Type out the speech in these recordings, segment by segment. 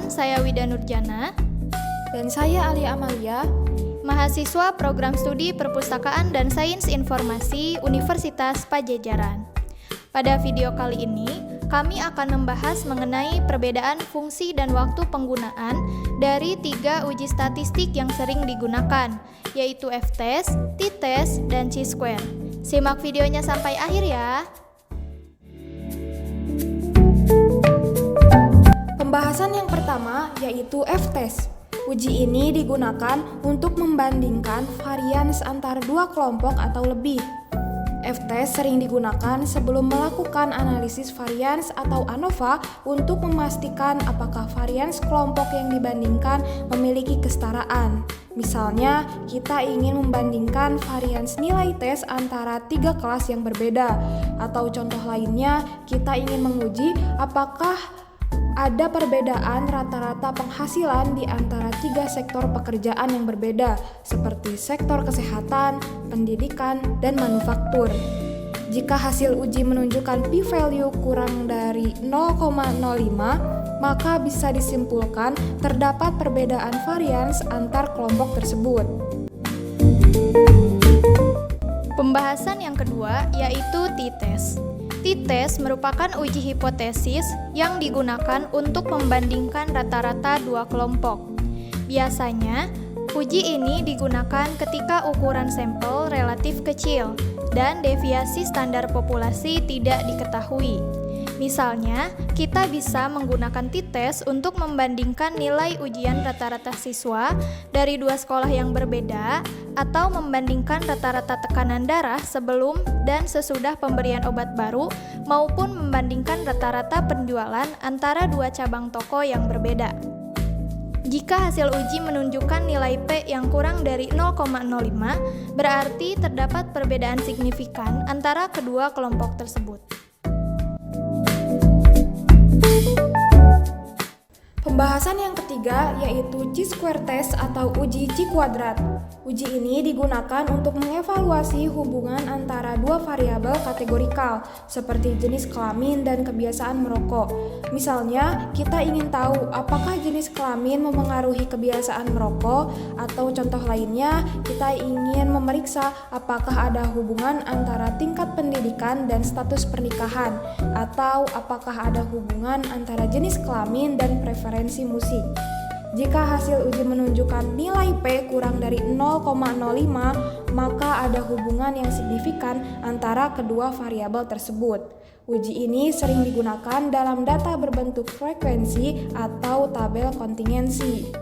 Perkenalkan, saya Wida Nurjana. Dan saya Alia Amalia, mahasiswa Program Studi Perpustakaan dan Sains Informasi Universitas Padjadjaran. Pada video kali ini, kami akan membahas mengenai perbedaan fungsi dan waktu penggunaan dari 3 uji statistik yang sering digunakan, yaitu F-test, T-test, dan Chi-square. Simak videonya sampai akhir ya. Pembahasan yang pertama yaitu F-test. Uji ini digunakan untuk membandingkan varians antara 2 kelompok atau lebih. F-test sering digunakan sebelum melakukan analisis varians atau ANOVA untuk memastikan apakah varians kelompok yang dibandingkan memiliki kesetaraan. Misalnya, kita ingin membandingkan varians nilai tes antara 3 kelas yang berbeda, atau contoh lainnya, kita ingin menguji apakah ada perbedaan rata-rata penghasilan di antara 3 sektor pekerjaan yang berbeda, seperti sektor kesehatan, pendidikan, dan manufaktur. Jika hasil uji menunjukkan p-value kurang dari 0,05, maka bisa disimpulkan terdapat perbedaan varians antar kelompok tersebut. Pembahasan yang kedua yaitu T-test. T-test merupakan uji hipotesis yang digunakan untuk membandingkan rata-rata 2 kelompok. Biasanya, uji ini digunakan ketika ukuran sampel relatif kecil dan deviasi standar populasi tidak diketahui. Misalnya, kita bisa menggunakan T-test untuk membandingkan nilai ujian rata-rata siswa dari 2 sekolah yang berbeda, atau membandingkan rata-rata tekanan darah sebelum dan sesudah pemberian obat baru, maupun membandingkan rata-rata penjualan antara 2 cabang toko yang berbeda. Jika hasil uji menunjukkan nilai P yang kurang dari 0,05, berarti terdapat perbedaan signifikan antara kedua kelompok tersebut. Pembahasan yang ketiga yaitu Chi-square test atau uji Chi kuadrat. Uji ini digunakan untuk mengevaluasi hubungan antara 2 variabel kategorikal seperti jenis kelamin dan kebiasaan merokok. Misalnya, kita ingin tahu apakah jenis kelamin memengaruhi kebiasaan merokok, atau contoh lainnya, kita ingin memeriksa apakah ada hubungan antara tingkat pendidikan dan status pernikahan, atau apakah ada hubungan antara jenis kelamin dan preferensi musik. Jika hasil uji menunjukkan nilai P kurang dari 0,05, maka ada hubungan yang signifikan antara kedua variabel tersebut. Uji ini sering digunakan dalam data berbentuk frekuensi atau tabel kontingensi.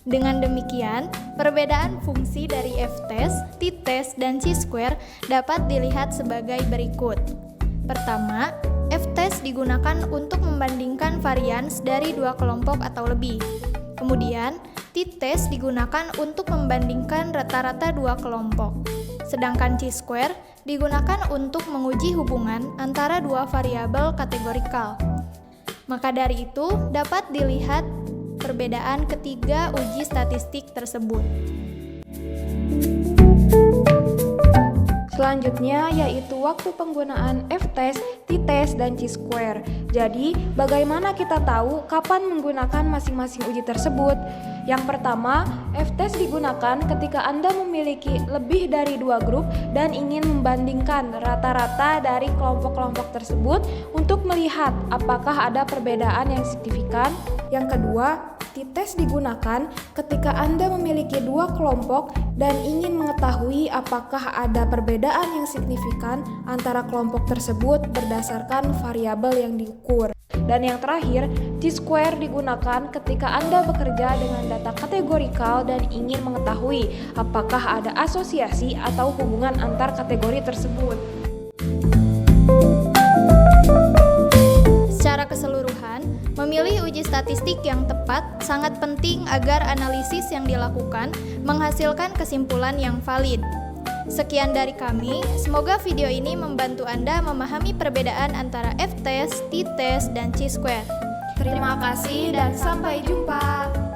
Dengan demikian, perbedaan fungsi dari F-test, T-test, dan Chi-square dapat dilihat sebagai berikut. Pertama, F-test digunakan untuk membandingkan varians dari 2 kelompok atau lebih. Kemudian, T-test digunakan untuk membandingkan rata-rata 2 kelompok. Sedangkan Chi-square digunakan untuk menguji hubungan antara 2 variabel kategorikal. Maka dari itu, dapat dilihat perbedaan ketiga uji statistik tersebut. Selanjutnya yaitu waktu penggunaan F-test, T-test, dan Chi-square. Jadi, bagaimana kita tahu kapan menggunakan masing-masing uji tersebut? Yang pertama, F-test digunakan ketika Anda memiliki lebih dari 2 grup dan ingin membandingkan rata-rata dari kelompok-kelompok tersebut untuk melihat apakah ada perbedaan yang signifikan. Yang kedua, T-test digunakan ketika Anda memiliki 2 kelompok dan ingin mengetahui apakah ada perbedaan yang signifikan antara kelompok tersebut berdasarkan variabel yang diukur. Dan yang terakhir, Chi-square digunakan ketika Anda bekerja dengan data kategorikal dan ingin mengetahui apakah ada asosiasi atau hubungan antar kategori tersebut. Secara keseluruhan, memilih uji statistik yang tepat sangat penting agar analisis yang dilakukan menghasilkan kesimpulan yang valid. Sekian dari kami, semoga video ini membantu Anda memahami perbedaan antara F-test, T-test, dan Chi-square. Terima kasih dan sampai jumpa.